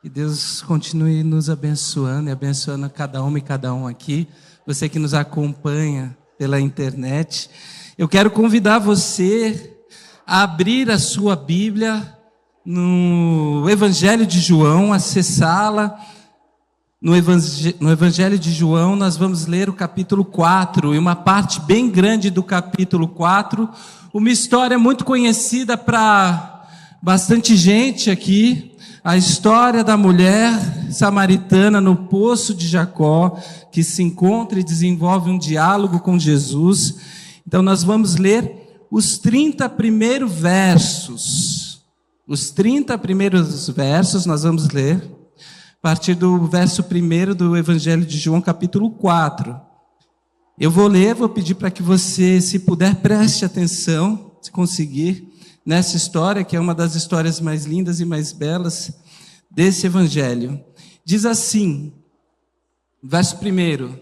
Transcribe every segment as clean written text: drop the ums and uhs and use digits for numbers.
Que Deus continue nos abençoando e abençoando a cada uma e cada um aqui. Você que nos acompanha pela internet. Eu quero convidar você a abrir a sua Bíblia no Evangelho de João, acessá-la. No Evangelho de João, nós vamos ler o capítulo 4, e uma parte bem grande do capítulo 4, uma história muito conhecida para bastante gente aqui, a história da mulher samaritana no poço de Jacó, que se encontra e desenvolve um diálogo com Jesus. Então nós vamos ler os 30 primeiros versos. Os 30 primeiros versos nós vamos ler a partir do verso 1 do Evangelho de João, capítulo 4. Eu vou ler, vou pedir para que você, se puder, preste atenção, se conseguir, nessa história, que é uma das histórias mais lindas e mais belas desse Evangelho. Diz assim, verso 1: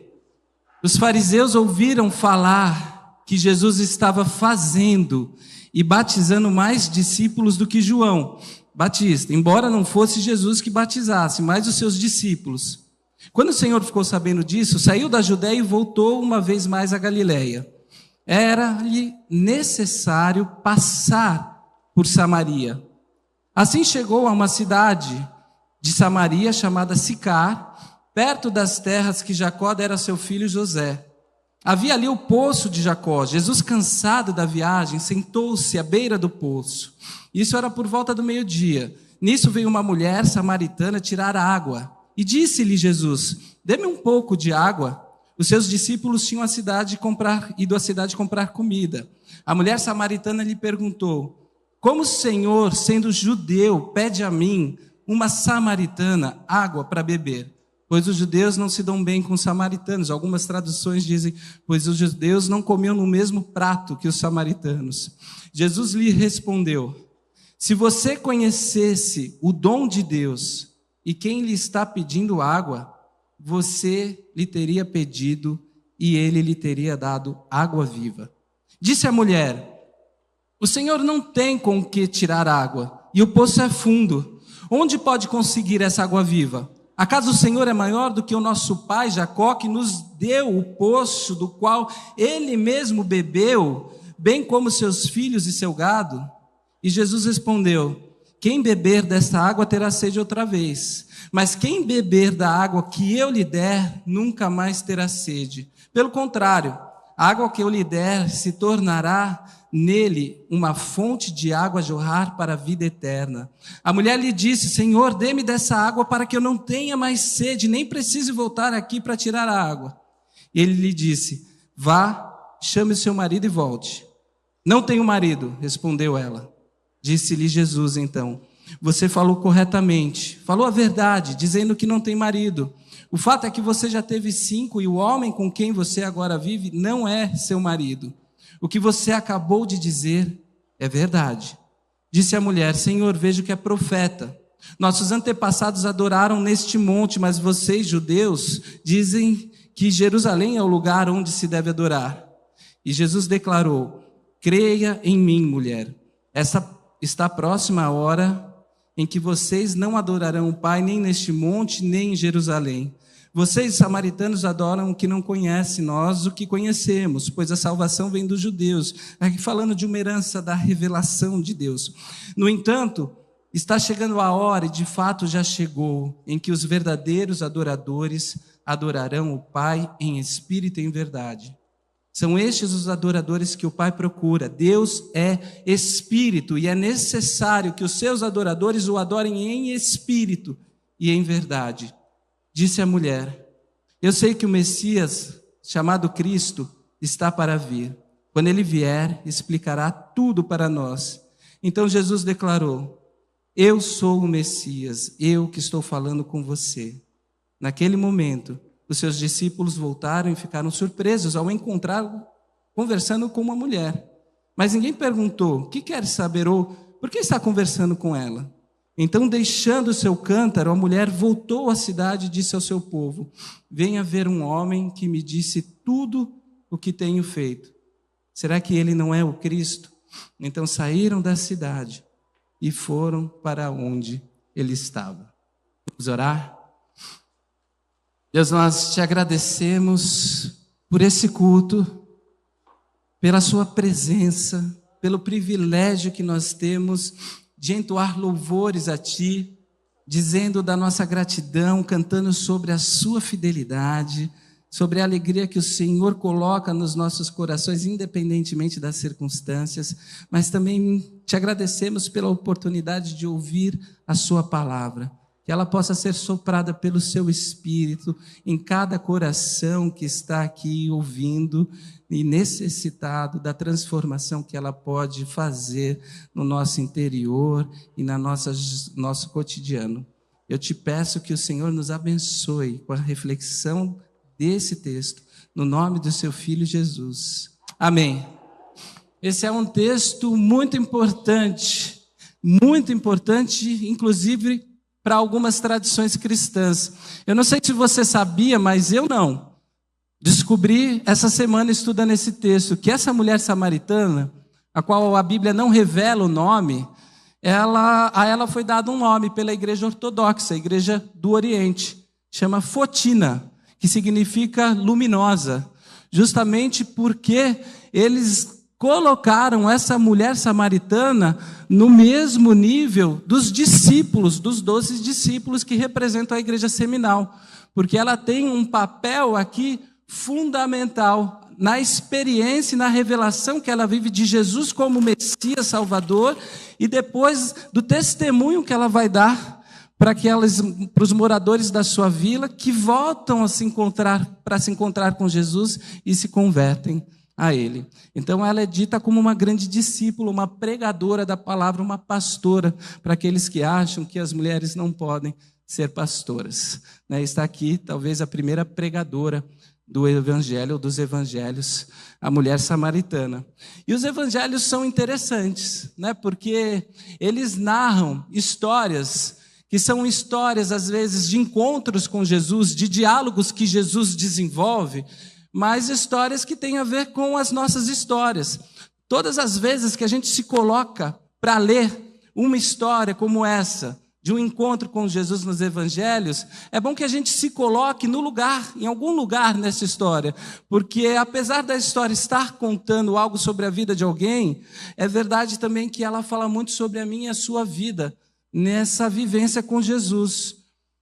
os fariseus ouviram falar que Jesus estava fazendo e batizando mais discípulos do que João Batista, embora não fosse Jesus que batizasse, mas os seus discípulos. Quando o Senhor ficou sabendo disso, saiu da Judéia e voltou uma vez mais a Galiléia. Era-lhe necessário passar por Samaria. Assim chegou a uma cidade de Samaria chamada Sicar, perto das terras que Jacó dera a seu filho José. Havia ali o poço de Jacó. Jesus, cansado da viagem, sentou-se à beira do poço. Isso era por volta do meio-dia. Nisso veio uma mulher samaritana tirar água. E disse-lhe Jesus: dê-me um pouco de água. Os seus discípulos tinham ido à cidade comprar comida. A mulher samaritana lhe perguntou: como o Senhor, sendo judeu, pede a mim, uma samaritana, água para beber? Pois os judeus não se dão bem com os samaritanos. Algumas traduções dizem, pois os judeus não comiam no mesmo prato que os samaritanos. Jesus lhe respondeu: se você conhecesse o dom de Deus e quem lhe está pedindo água, você lhe teria pedido e ele lhe teria dado água viva. Disse a mulher: o Senhor não tem com que tirar água e o poço é fundo. Onde pode conseguir essa água viva? Acaso o Senhor é maior do que o nosso pai Jacó, que nos deu o poço do qual ele mesmo bebeu, bem como seus filhos e seu gado? E Jesus respondeu: quem beber desta água terá sede outra vez, mas quem beber da água que eu lhe der, nunca mais terá sede. Pelo contrário, a água que eu lhe der se tornará nele uma fonte de água a jorrar para a vida eterna. A mulher lhe disse: Senhor, dê-me dessa água para que eu não tenha mais sede, nem precise voltar aqui para tirar a água. Ele lhe disse: vá, chame o seu marido e volte. Não tenho marido, respondeu ela. Disse-lhe Jesus então: você falou corretamente, falou a verdade, dizendo que não tem marido. O fato é que você já teve 5 e o homem com quem você agora vive não é seu marido. O que você acabou de dizer é verdade. Disse a mulher: Senhor, vejo que é profeta. Nossos antepassados adoraram neste monte, mas vocês, judeus, dizem que Jerusalém é o lugar onde se deve adorar. E Jesus declarou: creia em mim, mulher. Essa está próxima a hora em que vocês não adorarão o Pai nem neste monte, nem em Jerusalém. Vocês, samaritanos, adoram o que não conhecem, nós o que conhecemos, pois a salvação vem dos judeus. Aqui falando de uma herança da revelação de Deus. No entanto, está chegando a hora, e de fato já chegou, em que os verdadeiros adoradores adorarão o Pai em espírito e em verdade. São estes os adoradores que o Pai procura. Deus é espírito e é necessário que os seus adoradores o adorem em espírito e em verdade. Disse a mulher: eu sei que o Messias, chamado Cristo, está para vir. Quando ele vier, explicará tudo para nós. Então Jesus declarou: eu sou o Messias, eu que estou falando com você. Naquele momento, os seus discípulos voltaram e ficaram surpresos ao encontrá-lo conversando com uma mulher. Mas ninguém perguntou: o que quer saber ou por que está conversando com ela? Então, deixando o seu cântaro, a mulher voltou à cidade e disse ao seu povo: venha ver um homem que me disse tudo o que tenho feito. Será que ele não é o Cristo? Então saíram da cidade e foram para onde ele estava. Vamos orar? Deus, nós te agradecemos por esse culto, pela sua presença, pelo privilégio que nós temos de entoar louvores a Ti, dizendo da nossa gratidão, cantando sobre a sua fidelidade, sobre a alegria que o Senhor coloca nos nossos corações, independentemente das circunstâncias, mas também te agradecemos pela oportunidade de ouvir a sua palavra, que ela possa ser soprada pelo seu Espírito em cada coração que está aqui ouvindo e necessitado da transformação que ela pode fazer no nosso interior e no nosso cotidiano. Eu te peço que o Senhor nos abençoe com a reflexão desse texto, no nome do seu Filho Jesus. Amém. Esse é um texto muito importante, inclusive para algumas tradições cristãs. Eu não sei se você sabia, mas eu não. Descobri essa semana estudando esse texto, que essa mulher samaritana, a qual a Bíblia não revela o nome, a ela foi dado um nome pela igreja ortodoxa, a igreja do Oriente, chama Fotina, que significa luminosa, justamente porque eles colocaram essa mulher samaritana no mesmo nível dos discípulos, dos 12 discípulos que representam a igreja seminal, porque ela tem um papel aqui fundamental na experiência e na revelação que ela vive de Jesus como Messias, Salvador, e depois do testemunho que ela vai dar para os moradores da sua vila que voltam a se encontrar com Jesus e se convertem a Ele. Então ela é dita como uma grande discípula, uma pregadora da palavra, uma pastora, para aqueles que acham que as mulheres não podem ser pastoras. Está aqui talvez a primeira pregadora do evangelho, ou dos evangelhos, a mulher samaritana. E os evangelhos são interessantes, porque eles narram histórias que são histórias, às vezes, de encontros com Jesus, de diálogos que Jesus desenvolve, mas histórias que têm a ver com as nossas histórias. Todas as vezes que a gente se coloca para ler uma história como essa, de um encontro com Jesus nos evangelhos, é bom que a gente se coloque no lugar, em algum lugar nessa história, porque apesar da história estar contando algo sobre a vida de alguém, é verdade também que ela fala muito sobre a minha e a sua vida, nessa vivência com Jesus.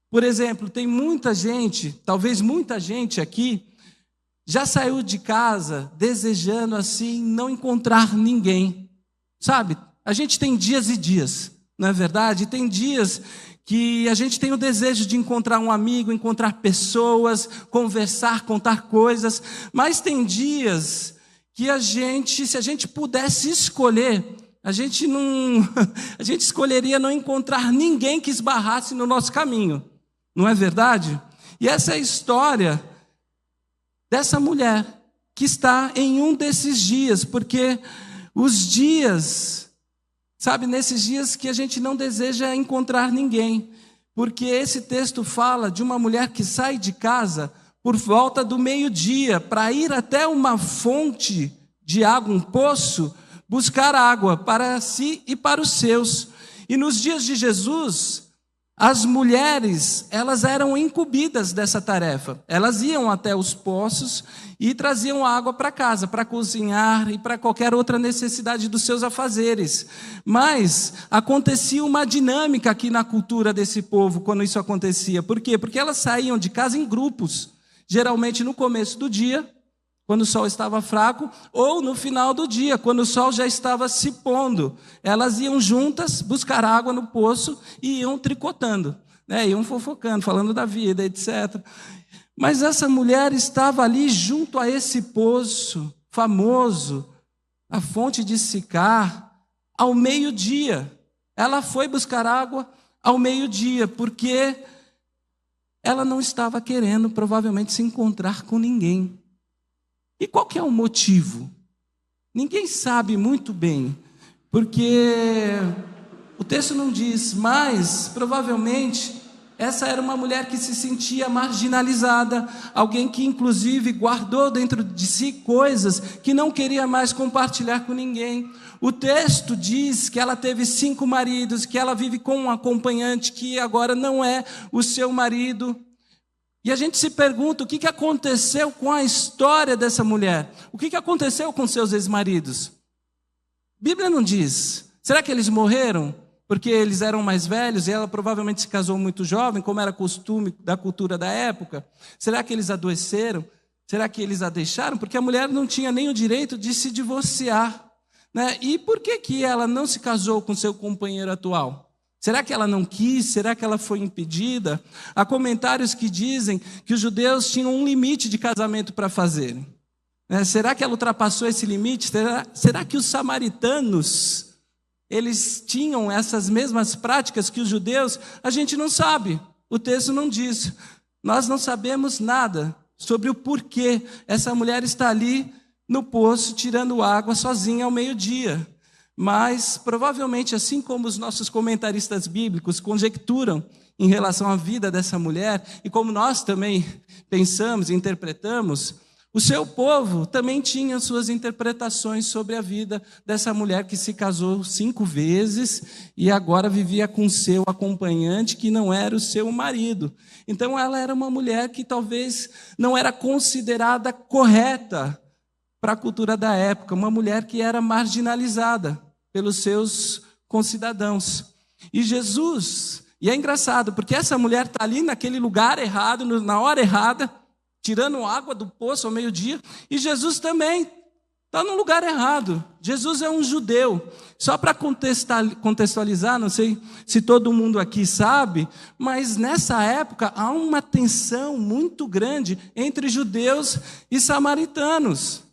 Por exemplo, tem muita gente, talvez muita gente aqui, já saiu de casa desejando assim não encontrar ninguém, sabe? A gente tem dias e dias, não é verdade? Tem dias que a gente tem o desejo de encontrar um amigo, encontrar pessoas, conversar, contar coisas, mas tem dias que se a gente pudesse escolher, a gente escolheria não encontrar ninguém que esbarrasse no nosso caminho, não é verdade? E essa é a história dessa mulher que está em um desses dias, porque os dias, sabe, nesses dias que a gente não deseja encontrar ninguém, porque esse texto fala de uma mulher que sai de casa por volta do meio-dia para ir até uma fonte de água, um poço, buscar água para si e para os seus. E nos dias de Jesus, as mulheres, elas eram incumbidas dessa tarefa. Elas iam até os poços e traziam água para casa, para cozinhar e para qualquer outra necessidade dos seus afazeres. Mas acontecia uma dinâmica aqui na cultura desse povo quando isso acontecia. Por quê? Porque elas saíam de casa em grupos, geralmente no começo do dia, quando o sol estava fraco, ou no final do dia, quando o sol já estava se pondo. Elas iam juntas buscar água no poço e iam tricotando, iam fofocando, falando da vida, etc. Mas essa mulher estava ali junto a esse poço famoso, a fonte de Sicar, ao meio-dia. Ela foi buscar água ao meio-dia, porque ela não estava querendo, provavelmente, se encontrar com ninguém. E qual que é o motivo? Ninguém sabe muito bem, porque o texto não diz, mas provavelmente Essa era uma mulher que se sentia marginalizada, alguém que inclusive guardou dentro de si coisas que não queria mais compartilhar com ninguém. O texto diz que ela teve 5 maridos, que ela vive com um acompanhante que agora não é o seu marido. E a gente se pergunta o que aconteceu com a história dessa mulher? O que aconteceu com seus ex-maridos? A Bíblia não diz. Será que eles morreram porque eles eram mais velhos e ela provavelmente se casou muito jovem, como era costume da cultura da época? Será que eles adoeceram? Será que eles a deixaram? Porque a mulher não tinha nem o direito de se divorciar, né? E por que ela não se casou com seu companheiro atual? Será que ela não quis? Será que ela foi impedida? Há comentários que dizem que os judeus tinham um limite de casamento para fazer. Será que ela ultrapassou esse limite? Será que os samaritanos, eles tinham essas mesmas práticas que os judeus? A gente não sabe, o texto não diz. Nós não sabemos nada sobre o porquê essa mulher está ali no poço tirando água sozinha ao meio-dia. Mas, provavelmente, assim como os nossos comentaristas bíblicos conjecturam em relação à vida dessa mulher, e como nós também pensamos e interpretamos, o seu povo também tinha suas interpretações sobre a vida dessa mulher que se casou 5 vezes e agora vivia com seu acompanhante que não era o seu marido. Então ela era uma mulher que talvez não era considerada correta para a cultura da época, uma mulher que era marginalizada pelos seus concidadãos. E Jesus, e é engraçado, porque essa mulher está ali naquele lugar errado, na hora errada, tirando água do poço ao meio-dia, e Jesus também está no lugar errado. Jesus é um judeu. Só para contextualizar, não sei se todo mundo aqui sabe, mas nessa época há uma tensão muito grande entre judeus e samaritanos.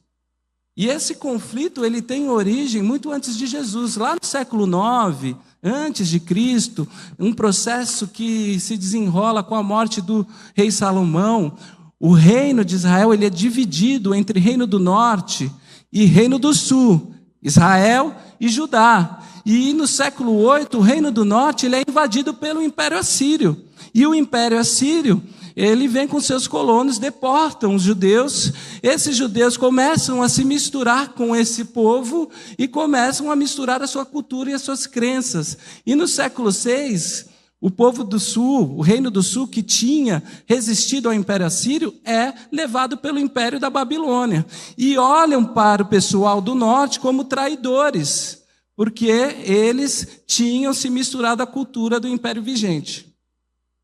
E esse conflito ele tem origem muito antes de Jesus, lá no século 9, antes de Cristo, um processo que se desenrola com a morte do rei Salomão. O reino de Israel ele é dividido entre reino do norte e reino do sul, Israel e Judá. E no século 8, o reino do norte ele é invadido pelo Império Assírio. E o Império Assírio, ele vem com seus colonos, deportam os judeus. Esses judeus começam a se misturar com esse povo e começam a misturar a sua cultura e as suas crenças. E no século 6, o povo do sul, o reino do sul que tinha resistido ao Império Assírio, é levado pelo Império da Babilônia. E olham para o pessoal do norte como traidores, porque eles tinham se misturado à cultura do Império vigente.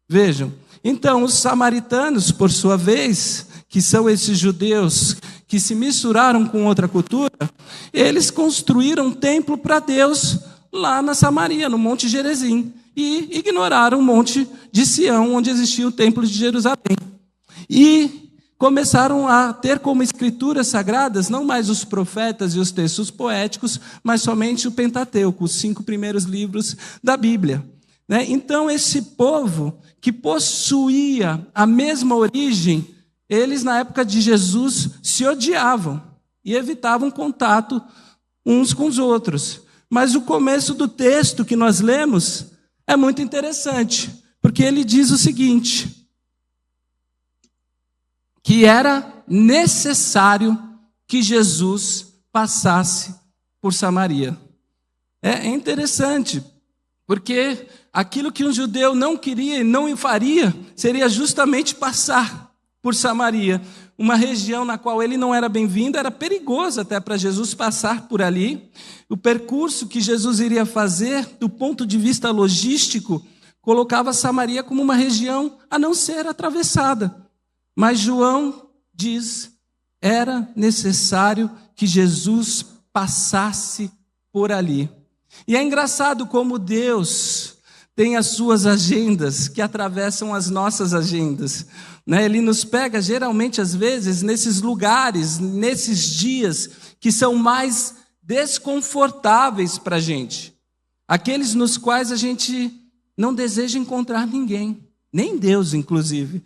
Vejam, então os samaritanos, por sua vez, que são esses judeus que se misturaram com outra cultura, eles construíram um templo para Deus lá na Samaria, no Monte Gerizim. E ignoraram o Monte de Sião, onde existia o Templo de Jerusalém. E começaram a ter como escrituras sagradas, não mais os profetas e os textos poéticos, mas somente o Pentateuco, os 5 primeiros livros da Bíblia. Então, esse povo que possuía a mesma origem, eles, na época de Jesus, se odiavam e evitavam contato uns com os outros. Mas o começo do texto que nós lemos é muito interessante, porque ele diz o seguinte, que era necessário que Jesus passasse por Samaria. É interessante, porque aquilo que um judeu não queria e não faria, seria justamente passar por Samaria, uma região na qual ele não era bem-vindo, era perigoso até para Jesus passar por ali. O percurso que Jesus iria fazer, do ponto de vista logístico, colocava Samaria como uma região a não ser atravessada. Mas João diz, era necessário que Jesus passasse por ali. E é engraçado como Deus tem as suas agendas que atravessam as nossas agendas. Ele nos pega, geralmente, às vezes, nesses lugares, nesses dias que são mais desconfortáveis para a gente. Aqueles nos quais a gente não deseja encontrar ninguém, nem Deus, inclusive.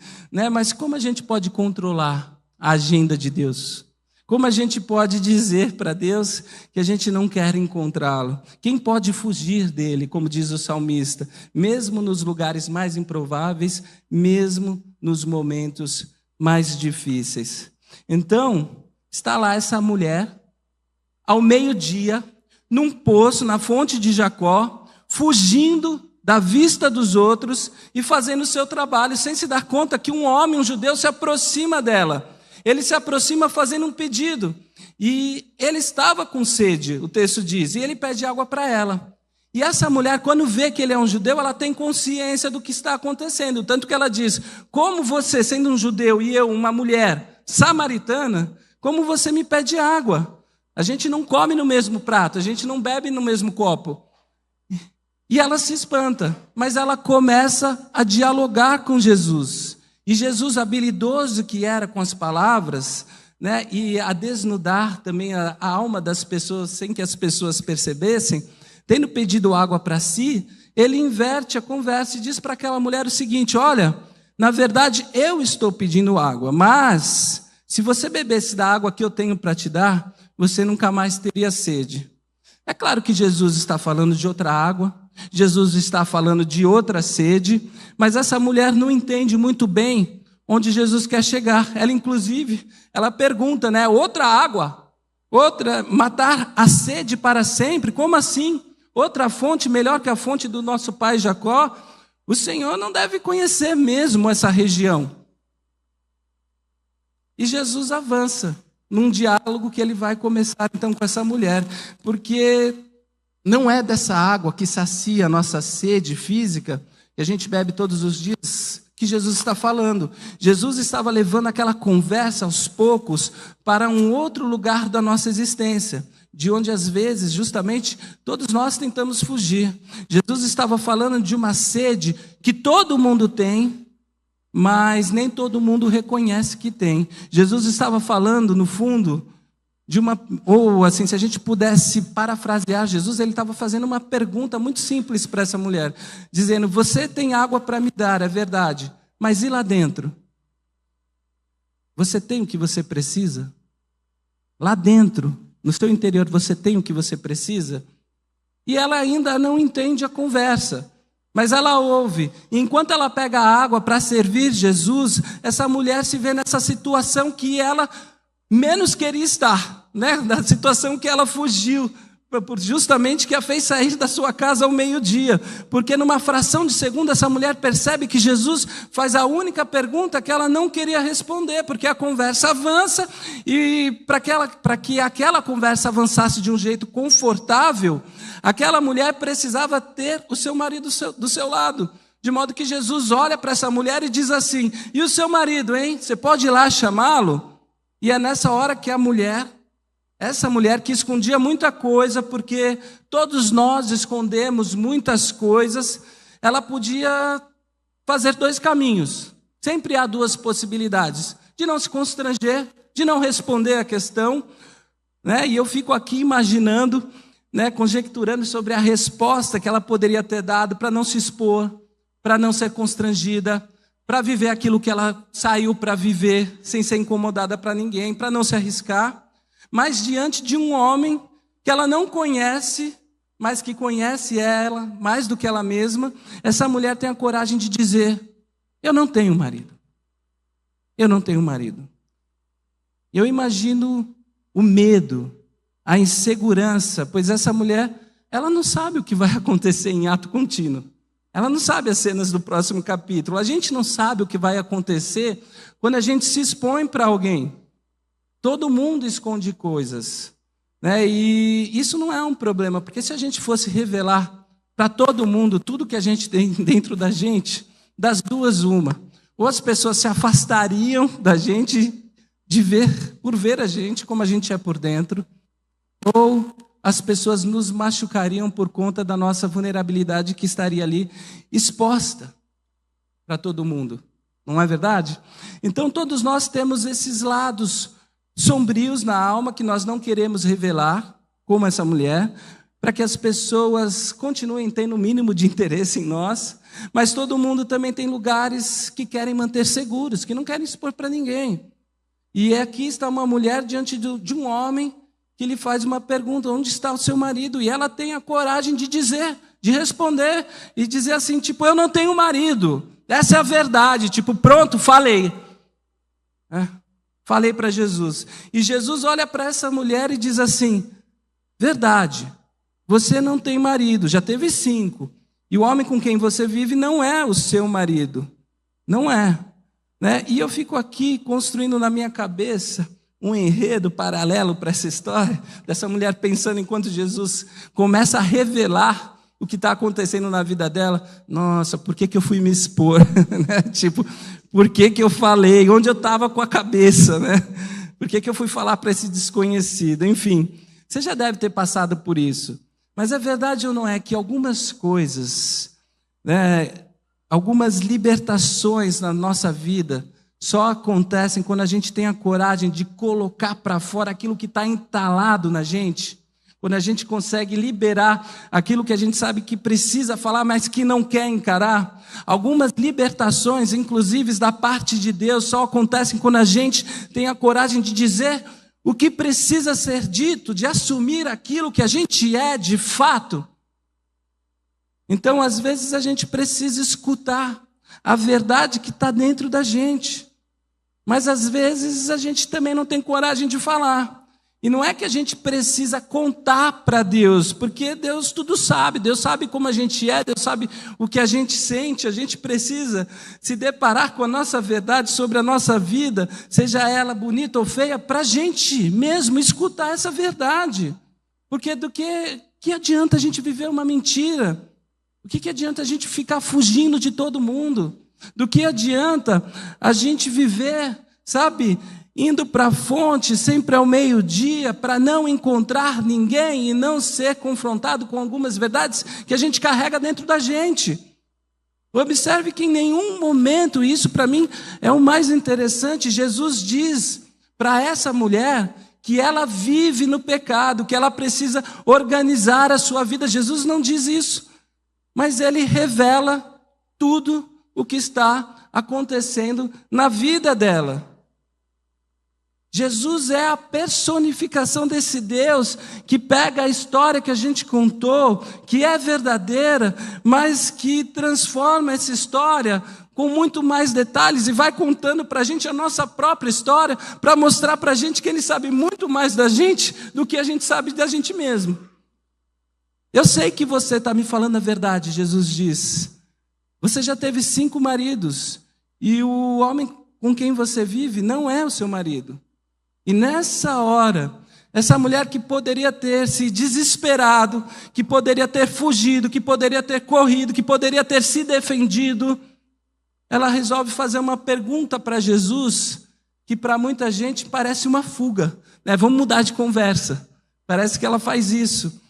Mas como a gente pode controlar a agenda de Deus? Como a gente pode dizer para Deus que a gente não quer encontrá-lo? Quem pode fugir dele, como diz o salmista, mesmo nos lugares mais improváveis, mesmo nos momentos mais difíceis? Então, está lá essa mulher, ao meio-dia, num poço, na fonte de Jacó, fugindo da vista dos outros e fazendo o seu trabalho, sem se dar conta que um homem, um judeu, se aproxima dela. Ele se aproxima fazendo um pedido. E ele estava com sede, o texto diz, e ele pede água para ela. E essa mulher, quando vê que ele é um judeu, ela tem consciência do que está acontecendo. Tanto que ela diz, como você, sendo um judeu, e eu, uma mulher samaritana, como você me pede água? A gente não come no mesmo prato, a gente não bebe no mesmo copo. E ela se espanta, mas ela começa a dialogar com Jesus. E Jesus, habilidoso que era com as palavras, né, e a desnudar também a alma das pessoas, sem que as pessoas percebessem, tendo pedido água para si, ele inverte a conversa e diz para aquela mulher o seguinte, olha, na verdade eu estou pedindo água, mas se você bebesse da água que eu tenho para te dar, você nunca mais teria sede. É claro que Jesus está falando de outra água, Jesus está falando de outra sede, mas essa mulher não entende muito bem onde Jesus quer chegar. Ela, inclusive, ela pergunta, né? Outra água? Outra, matar a sede para sempre? Como assim? Outra fonte melhor que a fonte do nosso pai Jacó? O Senhor não deve conhecer mesmo essa região. E Jesus avança num diálogo que ele vai começar então com essa mulher, porque não é dessa água que sacia a nossa sede física, que a gente bebe todos os dias, que Jesus está falando. Jesus estava levando aquela conversa aos poucos para um outro lugar da nossa existência, de onde às vezes, justamente, todos nós tentamos fugir. Jesus estava falando de uma sede que todo mundo tem, mas nem todo mundo reconhece que tem. Jesus estava falando, no fundo, ou assim, se a gente pudesse parafrasear Jesus, ele estava fazendo uma pergunta muito simples para essa mulher, dizendo, você tem água para me dar, é verdade, mas e lá dentro? Você tem o que você precisa? Lá dentro, no seu interior, você tem o que você precisa? E ela ainda não entende a conversa, mas ela ouve. E enquanto ela pega a água para servir Jesus, essa mulher se vê nessa situação que ela menos queria estar, né? Da situação que ela fugiu, justamente que a fez sair da sua casa ao meio-dia, porque numa fração de segundo essa mulher percebe que Jesus faz a única pergunta que ela não queria responder, porque a conversa avança, e para que aquela conversa avançasse de um jeito confortável, aquela mulher precisava ter o seu marido do seu lado, de modo que Jesus olha para essa mulher e diz assim, e o seu marido, hein? Você pode ir lá chamá-lo? E é nessa hora que essa mulher que escondia muita coisa, porque todos nós escondemos muitas coisas, ela podia fazer dois caminhos. Sempre há duas possibilidades, de não se constranger, de não responder a questão, né? E eu fico aqui imaginando, né, conjecturando sobre a resposta que ela poderia ter dado para não se expor, para não ser constrangida, para viver aquilo que ela saiu para viver, sem ser incomodada para ninguém, para não se arriscar, mas diante de um homem que ela não conhece, mas que conhece ela mais do que ela mesma, essa mulher tem a coragem de dizer, eu não tenho marido. Eu não tenho marido. Eu imagino o medo, a insegurança, pois essa mulher, ela não sabe o que vai acontecer em ato contínuo. Ela não sabe as cenas do próximo capítulo. A gente não sabe o que vai acontecer quando a gente se expõe para alguém. Todo mundo esconde coisas, né? E isso não é um problema, porque se a gente fosse revelar para todo mundo tudo que a gente tem dentro da gente, das duas uma. Ou as pessoas se afastariam da gente por ver a gente como a gente é por dentro, ou as pessoas nos machucariam por conta da nossa vulnerabilidade que estaria ali exposta para todo mundo. Não é verdade? Então todos nós temos esses lados sombrios na alma que nós não queremos revelar, como essa mulher, para que as pessoas continuem tendo o mínimo de interesse em nós, mas todo mundo também tem lugares que querem manter seguros, que não querem expor para ninguém. E aqui está uma mulher diante de um homem que lhe faz uma pergunta: onde está o seu marido? E ela tem a coragem de dizer, de responder, e dizer assim, tipo, eu não tenho marido. Essa é a verdade, tipo, pronto, falei. Falei para Jesus. E Jesus olha para essa mulher e diz assim, verdade, você não tem marido, já teve 5. E o homem com quem você vive não é o seu marido. Não é. Né? E eu fico aqui construindo na minha cabeça um enredo paralelo para essa história, dessa mulher pensando enquanto Jesus começa a revelar o que está acontecendo na vida dela. Nossa, por que eu fui me expor? Né? Tipo, por que eu falei? Onde eu estava com a cabeça? Né? Por que eu fui falar para esse desconhecido? Enfim, você já deve ter passado por isso. Mas é verdade ou não é que algumas coisas, né, algumas libertações na nossa vida só acontecem quando a gente tem a coragem de colocar para fora aquilo que está entalado na gente, quando a gente consegue liberar aquilo que a gente sabe que precisa falar, mas que não quer encarar. Algumas libertações, inclusive da parte de Deus, só acontecem quando a gente tem a coragem de dizer o que precisa ser dito, de assumir aquilo que a gente é de fato. Então, às vezes, a gente precisa escutar a verdade que está dentro da gente. Mas, às vezes, a gente também não tem coragem de falar. E não é que a gente precisa contar para Deus, porque Deus tudo sabe. Deus sabe como a gente é, Deus sabe o que a gente sente. A gente precisa se deparar com a nossa verdade sobre a nossa vida, seja ela bonita ou feia, para a gente mesmo escutar essa verdade. Porque do que adianta a gente viver uma mentira? O que adianta a gente ficar fugindo de todo mundo? Do que adianta a gente viver, sabe, indo para a fonte sempre ao meio-dia para não encontrar ninguém e não ser confrontado com algumas verdades que a gente carrega dentro da gente? Observe que em nenhum momento, isso para mim é o mais interessante, Jesus diz para essa mulher que ela vive no pecado, que ela precisa organizar a sua vida. Jesus não diz isso. Mas ele revela tudo o que está acontecendo na vida dela. Jesus é a personificação desse Deus que pega a história que a gente contou, que é verdadeira, mas que transforma essa história com muito mais detalhes e vai contando para a gente a nossa própria história, para mostrar para a gente que ele sabe muito mais da gente do que a gente sabe da gente mesmo. Eu sei que você está me falando a verdade, Jesus diz. Você já teve 5 maridos e o homem com quem você vive não é o seu marido. E nessa hora, essa mulher que poderia ter se desesperado, que poderia ter fugido, que poderia ter corrido, que poderia ter se defendido, ela resolve fazer uma pergunta para Jesus, que para muita gente parece uma fuga. Né? Vamos mudar de conversa. Parece que ela faz isso.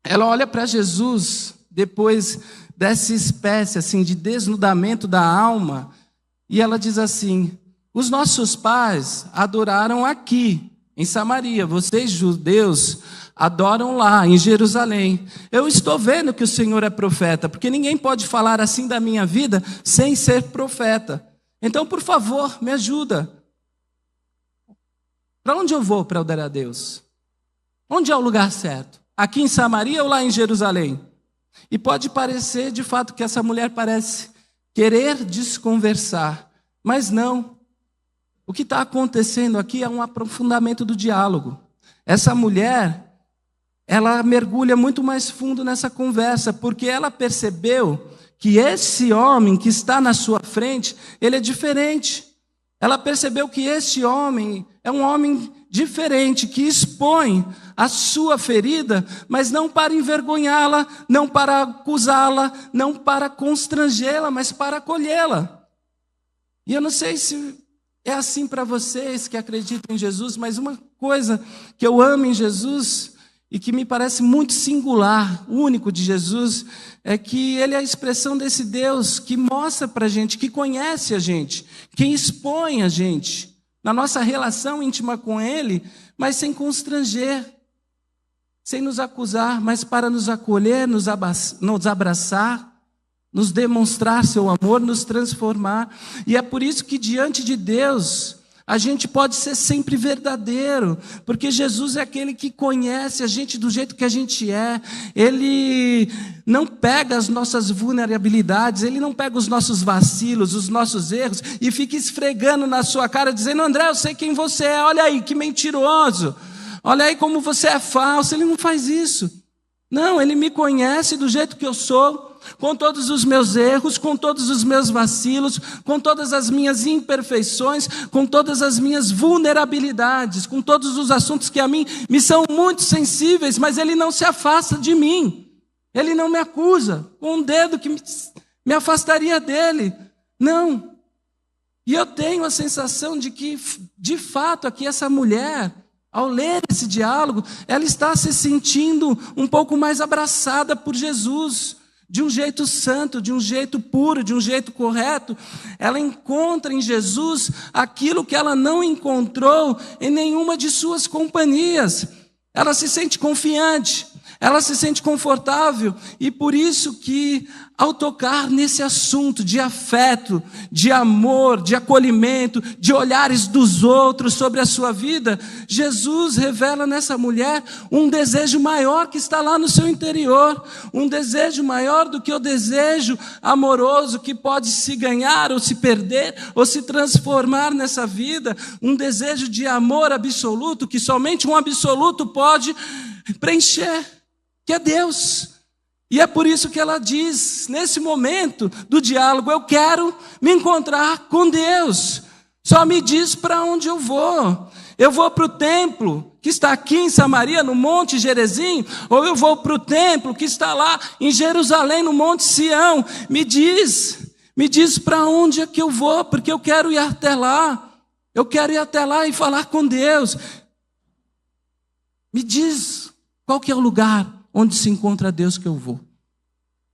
Ela olha para Jesus, depois dessa espécie assim, de desnudamento da alma, e ela diz assim: os nossos pais adoraram aqui, em Samaria. Vocês, judeus, adoram lá, em Jerusalém. Eu estou vendo que o Senhor é profeta, porque ninguém pode falar assim da minha vida sem ser profeta. Então, por favor, me ajuda. Para onde eu vou para adorar a Deus? Onde é o lugar certo? Aqui em Samaria ou lá em Jerusalém? E pode parecer, de fato, que essa mulher parece querer desconversar, mas não. O que está acontecendo aqui é um aprofundamento do diálogo. Essa mulher, ela mergulha muito mais fundo nessa conversa, porque ela percebeu que esse homem que está na sua frente, ele é diferente. Ela percebeu que esse homem é um homem diferente, que expõe a sua ferida, mas não para envergonhá-la, não para acusá-la, não para constrangê-la, mas para acolhê-la. E eu não sei se é assim para vocês que acreditam em Jesus, mas uma coisa que eu amo em Jesus e que me parece muito singular, único de Jesus, é que ele é a expressão desse Deus que mostra para a gente, que conhece a gente, que expõe a gente na nossa relação íntima com ele, mas sem constranger, sem nos acusar, mas para nos acolher, nos abraçar, nos demonstrar seu amor, nos transformar. E é por isso que diante de Deus, A gente pode ser sempre verdadeiro, porque Jesus é aquele que conhece a gente do jeito que a gente é. Ele não pega as nossas vulnerabilidades, Ele não pega os nossos vacilos, os nossos erros, e fica esfregando na sua cara, dizendo: André, eu sei quem você é, olha aí, que mentiroso, olha aí como você é falso. Ele não faz isso. Não, Ele me conhece do jeito que eu sou, com todos os meus erros, com todos os meus vacilos, com todas as minhas imperfeições, com todas as minhas vulnerabilidades, com todos os assuntos que a mim me são muito sensíveis, mas Ele não se afasta de mim. Ele não me acusa com um dedo que me afastaria dele. Não. E eu tenho a sensação de que, de fato, aqui essa mulher, ao ler esse diálogo, ela está se sentindo um pouco mais abraçada por Jesus, de um jeito santo, de um jeito puro, de um jeito correto. Ela encontra em Jesus aquilo que ela não encontrou em nenhuma de suas companhias. Ela se sente confiante, ela se sente confortável, e por isso que, ao tocar nesse assunto de afeto, de amor, de acolhimento, de olhares dos outros sobre a sua vida, Jesus revela nessa mulher um desejo maior que está lá no seu interior, um desejo maior do que o desejo amoroso que pode se ganhar ou se perder ou se transformar nessa vida, um desejo de amor absoluto que somente um absoluto pode preencher, que é Deus. E é por isso que ela diz, nesse momento do diálogo: eu quero me encontrar com Deus. Só me diz para onde eu vou. Eu vou para o templo que está aqui em Samaria, no Monte Gerizim, ou eu vou para o templo que está lá em Jerusalém, no Monte Sião? Me diz para onde é que eu vou, porque eu quero ir até lá. Eu quero ir até lá e falar com Deus. Me diz qual que é o lugar onde se encontra Deus que eu vou.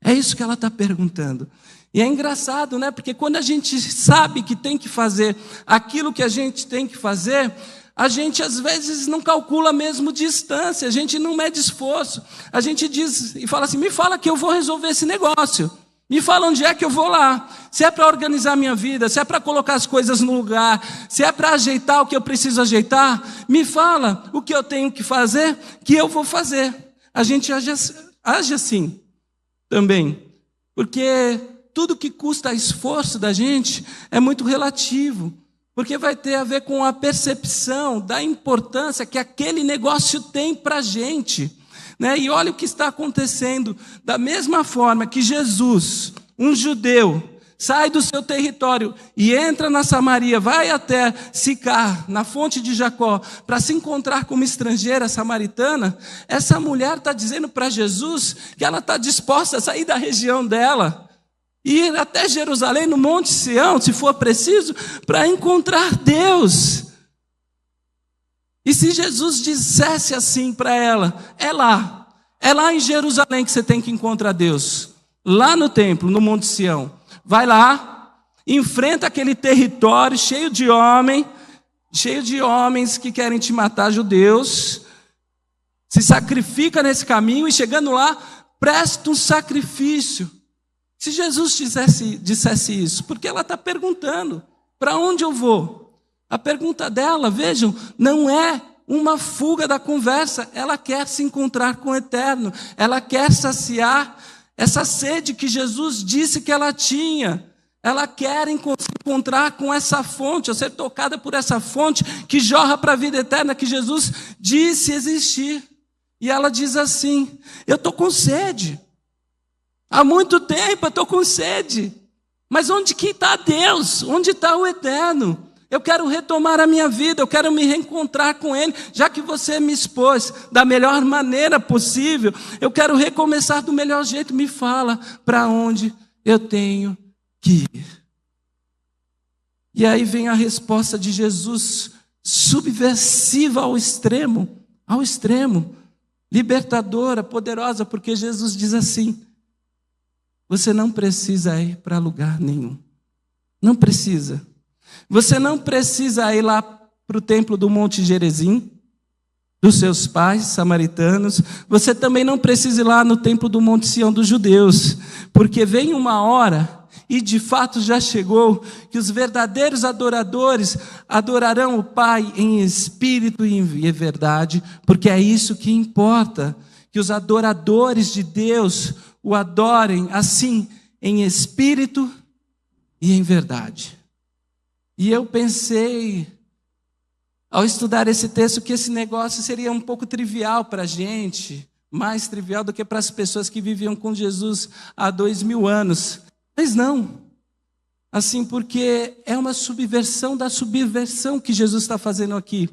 É isso que ela está perguntando. E é engraçado, né? Porque quando a gente sabe que tem que fazer aquilo que a gente tem que fazer, a gente às vezes não calcula mesmo distância, a gente não mede esforço. A gente diz e fala assim: me fala que eu vou resolver esse negócio. Me fala onde é que eu vou lá. Se é para organizar minha vida, se é para colocar as coisas no lugar, se é para ajeitar o que eu preciso ajeitar, me fala o que eu tenho que fazer, que eu vou fazer. A gente age assim também, porque tudo que custa esforço da gente é muito relativo, porque vai ter a ver com a percepção da importância que aquele negócio tem para a gente, né? E olha o que está acontecendo. Da mesma forma que Jesus, um judeu, sai do seu território e entra na Samaria, vai até Sicar, na fonte de Jacó, para se encontrar com uma estrangeira samaritana, essa mulher está dizendo para Jesus que ela está disposta a sair da região dela, ir até Jerusalém, no Monte Sião, se for preciso, para encontrar Deus. E se Jesus dissesse assim para ela: é lá em Jerusalém que você tem que encontrar Deus, lá no templo, no Monte Sião. Vai lá, enfrenta aquele território cheio de homens que querem te matar, judeus, se sacrifica nesse caminho e, chegando lá, presta um sacrifício. Se Jesus dissesse isso, porque ela está perguntando: para onde eu vou? A pergunta dela, vejam, não é uma fuga da conversa. Ela quer se encontrar com o Eterno, ela quer saciar essa sede que Jesus disse que ela tinha. Ela quer se encontrar com essa fonte, ou ser tocada por essa fonte que jorra para a vida eterna, que Jesus disse existir. E ela diz assim: eu estou com sede. Há muito tempo eu estou com sede. Mas onde que está Deus? Onde está o Eterno? Eu quero retomar a minha vida, eu quero me reencontrar com Ele, já que você me expôs da melhor maneira possível, eu quero recomeçar do melhor jeito. Me fala para onde eu tenho que ir. E aí vem a resposta de Jesus, subversiva ao extremo, libertadora, poderosa, porque Jesus diz assim: você não precisa ir para lugar nenhum, não precisa. Você não precisa ir lá para o templo do Monte Gerizim, dos seus pais samaritanos. Você também não precisa ir lá no templo do Monte Sião dos judeus, porque vem uma hora e de fato já chegou, que os verdadeiros adoradores adorarão o Pai em espírito e em verdade, porque é isso que importa, que os adoradores de Deus o adorem assim, em espírito e em verdade. E eu pensei, ao estudar esse texto, que esse negócio seria um pouco trivial para a gente, mais trivial do que para as pessoas que viviam com Jesus há 2000 anos. Mas não. Assim, porque é uma subversão da subversão que Jesus está fazendo aqui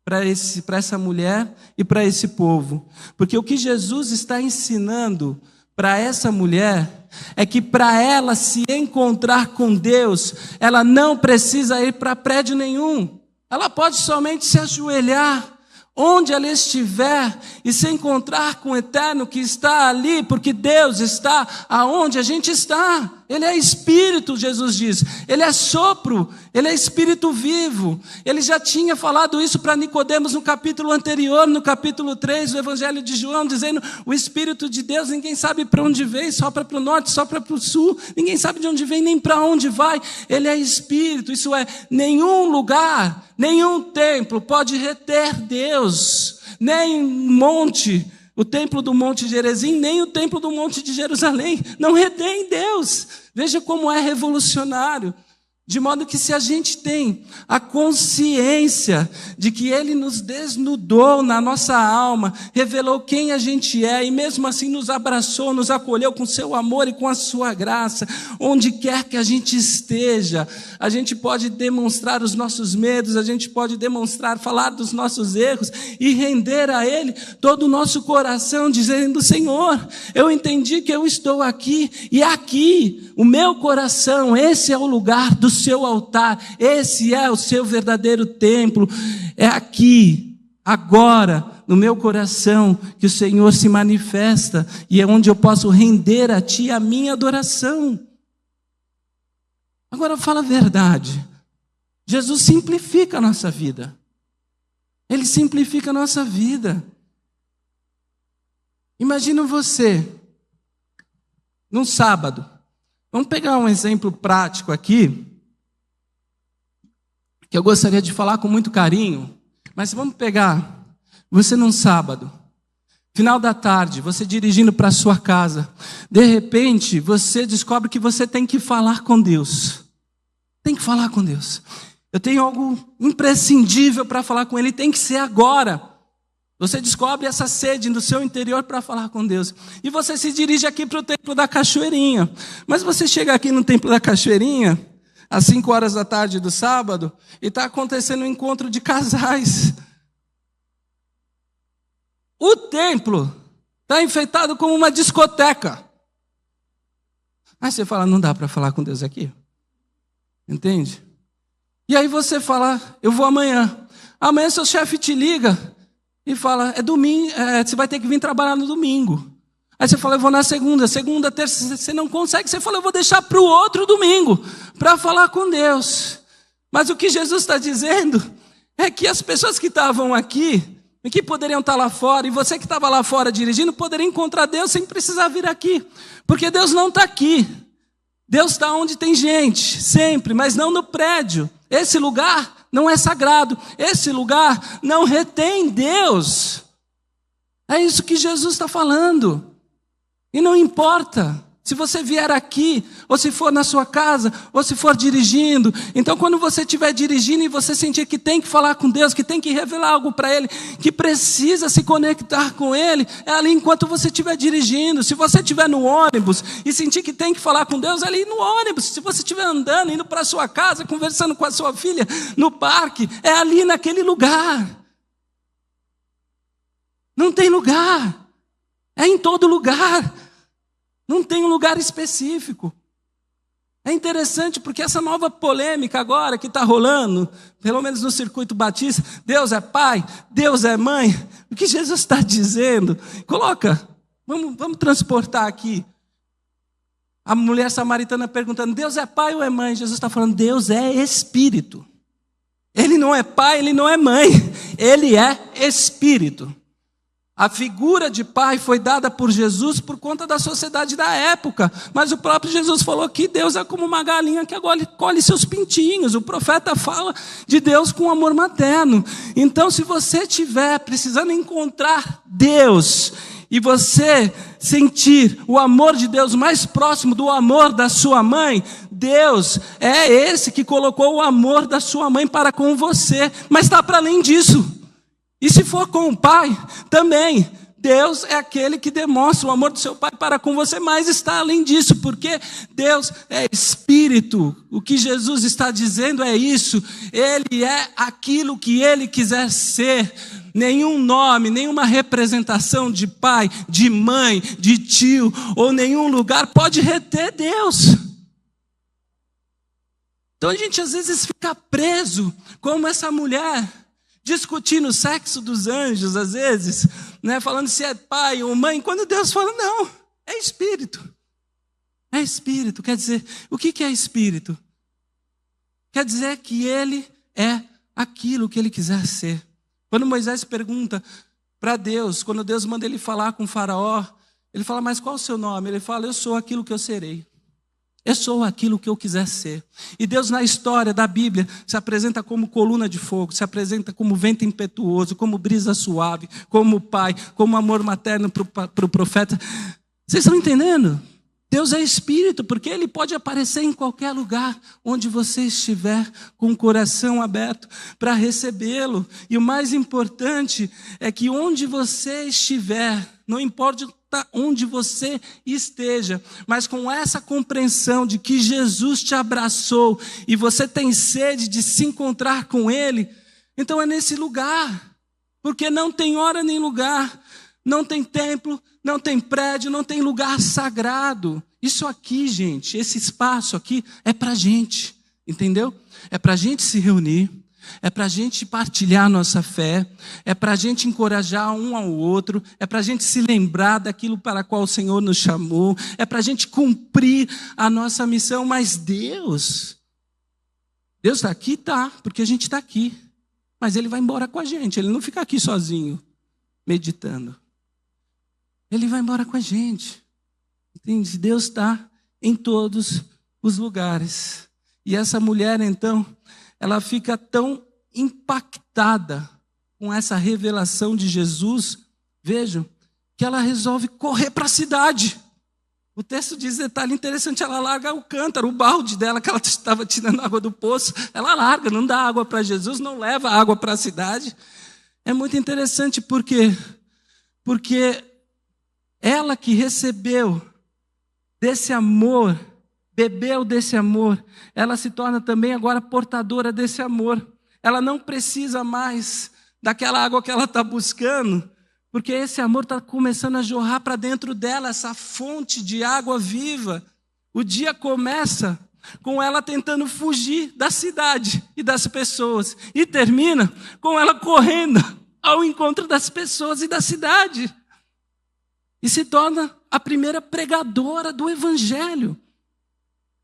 para essa mulher e para esse povo. Porque o que Jesus está ensinando para essa mulher é que para ela se encontrar com Deus, ela não precisa ir para prédio nenhum. Ela pode somente se ajoelhar onde ela estiver e se encontrar com o Eterno que está ali, porque Deus está aonde a gente está. Ele é Espírito, Jesus diz. Ele é sopro, Ele é Espírito vivo. Ele já tinha falado isso para Nicodemos no capítulo anterior, no capítulo 3 do Evangelho de João, dizendo: o Espírito de Deus, ninguém sabe para onde vem, sopra para o norte, sopra para o sul, ninguém sabe de onde vem nem para onde vai. Ele é Espírito, isso é, nenhum lugar, nenhum templo pode reter Deus, nem monte, o templo do Monte Gerizim, nem o templo do Monte de Jerusalém, não retém Deus. Veja como é revolucionário. De modo que se a gente tem a consciência de que Ele nos desnudou na nossa alma, revelou quem a gente é, e mesmo assim nos abraçou, nos acolheu com seu amor e com a sua graça, onde quer que a gente esteja, a gente pode demonstrar os nossos medos, a gente pode demonstrar, falar dos nossos erros e render a Ele todo o nosso coração, dizendo: Senhor, eu entendi que eu estou aqui, e aqui, o meu coração, esse é o lugar do seu altar, esse é o seu verdadeiro templo, é aqui, agora, no meu coração, que o Senhor se manifesta, e é onde eu posso render a Ti a minha adoração. Agora fala a verdade, Jesus simplifica a nossa vida, Ele simplifica a nossa vida. Imagina você, num sábado, vamos pegar um exemplo prático aqui, que eu gostaria de falar com muito carinho, mas vamos pegar você num sábado, final da tarde, você dirigindo para a sua casa, de repente você descobre que você tem que falar com Deus, tem que falar com Deus, eu tenho algo imprescindível para falar com Ele, tem que ser agora. Você descobre essa sede no seu interior para falar com Deus, e você se dirige aqui para o Templo da Cachoeirinha, mas você chega aqui no Templo da Cachoeirinha, às 5 horas da tarde do sábado, e está acontecendo um encontro de casais. O templo está enfeitado como uma discoteca. Aí você fala: não dá para falar com Deus aqui. Entende? E aí você fala: eu vou amanhã. Amanhã seu chefe te liga e fala: é domingo, você vai ter que vir trabalhar no domingo. Aí você fala: eu vou na segunda, terça, você não consegue. Você fala: eu vou deixar para o outro domingo, para falar com Deus. Mas o que Jesus está dizendo é que as pessoas que estavam aqui, e que poderiam estar lá fora, e você que estava lá fora dirigindo, poderia encontrar Deus sem precisar vir aqui. Porque Deus não está aqui. Deus está onde tem gente, sempre, mas não no prédio. Esse lugar não é sagrado. Esse lugar não retém Deus. É isso que Jesus está falando. E não importa se você vier aqui, ou se for na sua casa, ou se for dirigindo. Então, quando você estiver dirigindo e você sentir que tem que falar com Deus, que tem que revelar algo para Ele, que precisa se conectar com Ele, é ali enquanto você estiver dirigindo. Se você estiver no ônibus e sentir que tem que falar com Deus, é ali no ônibus. Se você estiver andando, indo para a sua casa, conversando com a sua filha no parque, é ali naquele lugar. Não tem lugar. É em todo lugar. Não tem um lugar específico. É interessante porque essa nova polêmica agora que está rolando, pelo menos no circuito batista, Deus é pai, Deus é mãe, o que Jesus está dizendo? Coloca, vamos transportar aqui. A mulher samaritana perguntando: Deus é pai ou é mãe? Jesus está falando: Deus é Espírito. Ele não é pai, Ele não é mãe, Ele é Espírito. A figura de pai foi dada por Jesus por conta da sociedade da época. Mas o próprio Jesus falou que Deus é como uma galinha que agora colhe seus pintinhos. O profeta fala de Deus com amor materno. Então, se você estiver precisando encontrar Deus e você sentir o amor de Deus mais próximo do amor da sua mãe, Deus é esse que colocou o amor da sua mãe para com você. Mas está para além disso. E se for com o pai, também, Deus é aquele que demonstra o amor do seu pai para com você, mas está além disso, porque Deus é Espírito. O que Jesus está dizendo é isso, Ele é aquilo que Ele quiser ser. Nenhum nome, nenhuma representação de pai, de mãe, de tio, ou nenhum lugar pode reter Deus. Então a gente às vezes fica preso, como essa mulher, discutindo o sexo dos anjos, às vezes, né, falando se é pai ou mãe, quando Deus fala, não, é espírito. É espírito, quer dizer, o que é espírito? Quer dizer que ele é aquilo que ele quiser ser. Quando Moisés pergunta para Deus, quando Deus manda ele falar com o faraó, ele fala, mas qual o seu nome? Ele fala, eu sou aquilo que eu serei. Eu sou aquilo que eu quiser ser. E Deus na história da Bíblia se apresenta como coluna de fogo, se apresenta como vento impetuoso, como brisa suave, como pai, como amor materno para o profeta. Vocês estão entendendo? Deus é Espírito, porque Ele pode aparecer em qualquer lugar onde você estiver com o coração aberto para recebê-lo. E o mais importante é que onde você estiver, não importa onde você esteja, mas com essa compreensão de que Jesus te abraçou e você tem sede de se encontrar com Ele, então é nesse lugar, porque não tem hora nem lugar, não tem templo, não tem prédio, não tem lugar sagrado. Isso aqui, gente, esse espaço aqui é para a gente, entendeu? É para a gente se reunir, é para a gente partilhar nossa fé, é para a gente encorajar um ao outro, é para a gente se lembrar daquilo para qual o Senhor nos chamou, é para a gente cumprir a nossa missão. Mas Deus está aqui? Tá, porque a gente está aqui, mas Ele vai embora com a gente, Ele não fica aqui sozinho, meditando. Ele vai embora com a gente, entende? Deus está em todos os lugares. E essa mulher, então, ela fica tão impactada com essa revelação de Jesus, vejam, que ela resolve correr para a cidade. O texto diz detalhe interessante, ela larga o cântaro, o balde dela, que ela estava tirando água do poço, ela larga, não dá água para Jesus, não leva água para a cidade. É muito interessante porque ela que recebeu desse amor, bebeu desse amor, ela se torna também agora portadora desse amor. Ela não precisa mais daquela água que ela está buscando, porque esse amor está começando a jorrar para dentro dela, essa fonte de água viva. O dia começa com ela tentando fugir da cidade e das pessoas, e termina com ela correndo ao encontro das pessoas e da cidade. E se torna a primeira pregadora do Evangelho.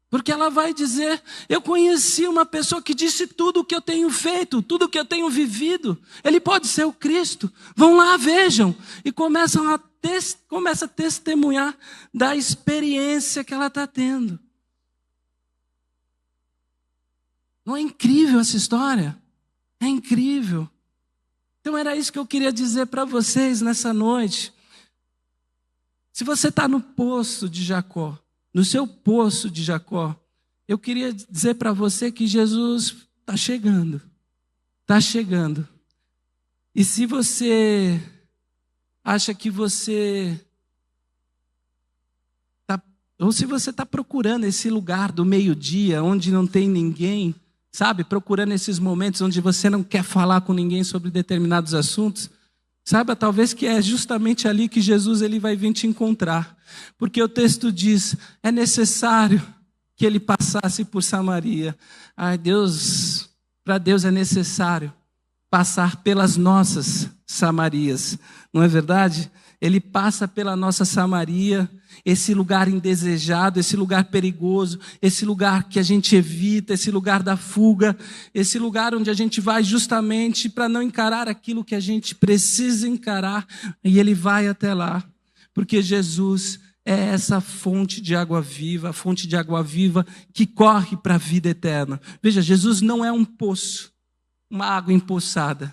Porque ela vai dizer, eu conheci uma pessoa que disse tudo o que eu tenho feito, tudo o que eu tenho vivido. Ele pode ser o Cristo. Vão lá, vejam. E começa a testemunhar da experiência que ela está tendo. Não é incrível essa história? É incrível. Então era isso que eu queria dizer para vocês nessa noite. Se você está no poço de Jacó, no seu poço de Jacó, eu queria dizer para você que Jesus está chegando. Está chegando. E se você acha que você ou se você está procurando esse lugar do meio-dia, onde não tem ninguém, sabe? Procurando esses momentos onde você não quer falar com ninguém sobre determinados assuntos, saiba talvez que é justamente ali que Jesus ele vai vir te encontrar. Porque o texto diz, é necessário que ele passasse por Samaria. Ai, Deus, para Deus é necessário passar pelas nossas Samarias. Não é verdade? Ele passa pela nossa Samaria, esse lugar indesejado, esse lugar perigoso, esse lugar que a gente evita, esse lugar da fuga, esse lugar onde a gente vai justamente para não encarar aquilo que a gente precisa encarar, e ele vai até lá, porque Jesus é essa fonte de água viva, a fonte de água viva que corre para a vida eterna. Veja, Jesus não é um poço, uma água empoçada.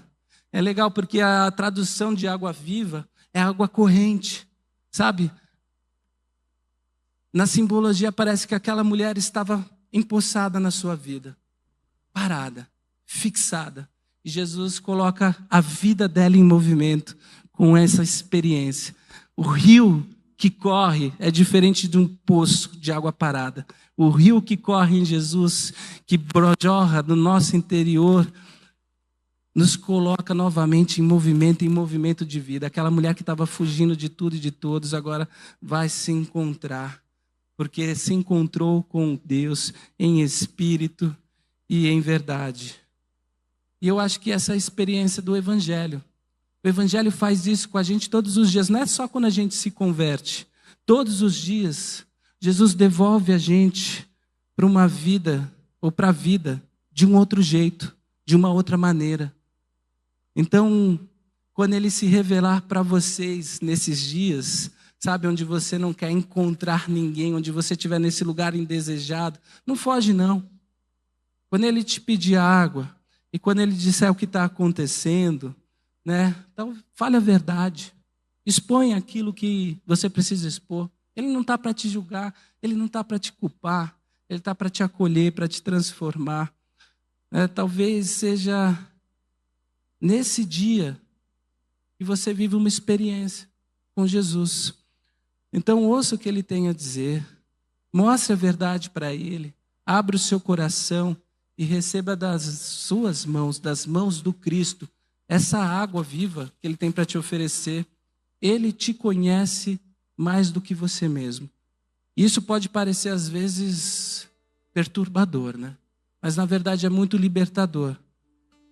É legal porque a tradução de água viva é água corrente, sabe? Na simbologia parece que aquela mulher estava empoçada na sua vida, parada, fixada. E Jesus coloca a vida dela em movimento com essa experiência. O rio que corre é diferente de um poço de água parada. O rio que corre em Jesus, que jorra no nosso interior, nos coloca novamente em movimento de vida. Aquela mulher que estava fugindo de tudo e de todos, agora vai se encontrar, porque se encontrou com Deus em espírito e em verdade. E eu acho que essa é a experiência do Evangelho. O Evangelho faz isso com a gente todos os dias, não é só quando a gente se converte. Todos os dias, Jesus devolve a gente para uma vida, ou para a vida, de um outro jeito, de uma outra maneira. Então, quando Ele se revelar para vocês nesses dias, sabe, onde você não quer encontrar ninguém, onde você estiver nesse lugar indesejado, não foge não. Quando Ele te pedir água, e quando Ele disser o que está acontecendo, né? Então, fale a verdade. Expõe aquilo que você precisa expor. Ele não está para te julgar, Ele não está para te culpar, Ele está para te acolher, para te transformar. Talvez seja nesse dia que você vive uma experiência com Jesus. Então, ouça o que Ele tem a dizer, mostre a verdade para Ele, abra o seu coração e receba das suas mãos, das mãos do Cristo, essa água viva que Ele tem para te oferecer. Ele te conhece mais do que você mesmo. Isso pode parecer às vezes perturbador, né? Mas na verdade é muito libertador.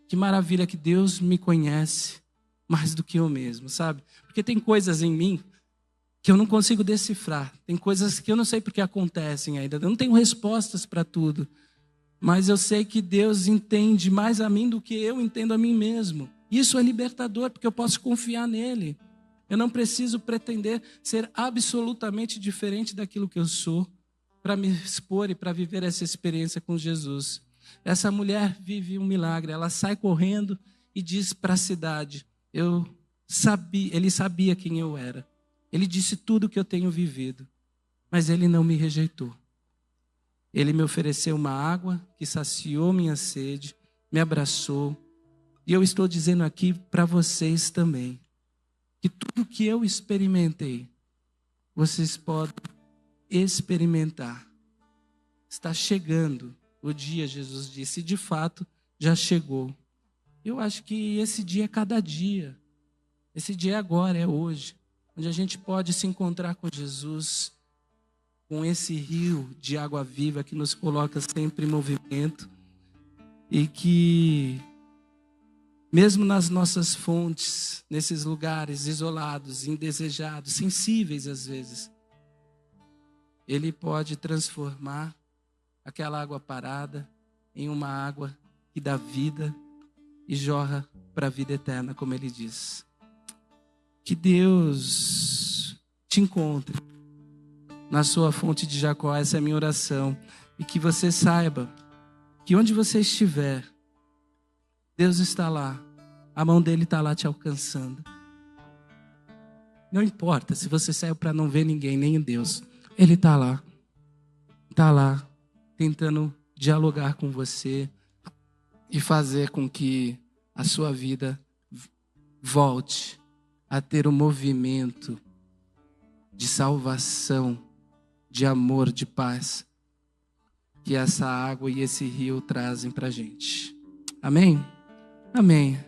Que maravilha que Deus me conhece mais do que eu mesmo, sabe? Porque tem coisas em mim que eu não consigo decifrar. Tem coisas que eu não sei porque acontecem ainda. Eu não tenho respostas para tudo. Mas eu sei que Deus entende mais a mim do que eu entendo a mim mesmo. Isso é libertador, porque eu posso confiar nele. Eu não preciso pretender ser absolutamente diferente daquilo que eu sou para me expor e para viver essa experiência com Jesus. Essa mulher vive um milagre. Ela sai correndo e diz para a cidade: ele sabia quem eu era. Ele disse tudo o que eu tenho vivido, mas ele não me rejeitou. Ele me ofereceu uma água que saciou minha sede, me abraçou. E eu estou dizendo aqui para vocês também, que tudo que eu experimentei, vocês podem experimentar. Está chegando o dia, Jesus disse, e de fato já chegou. Eu acho que esse dia é cada dia. Esse dia é agora, é hoje, onde a gente pode se encontrar com Jesus, com esse rio de água viva que nos coloca sempre em movimento e que, mesmo nas nossas fontes, nesses lugares isolados, indesejados, sensíveis às vezes, Ele pode transformar aquela água parada em uma água que dá vida e jorra para a vida eterna, como Ele diz. Que Deus te encontre na sua fonte de Jacó, essa é a minha oração. E que você saiba que onde você estiver, Deus está lá. A mão dele está lá te alcançando. Não importa se você saiu para não ver ninguém, nem Deus. Ele está lá. Está lá, tentando dialogar com você e fazer com que a sua vida volte a ter um movimento de salvação, de amor, de paz, que essa água e esse rio trazem para a gente. Amém? Amém.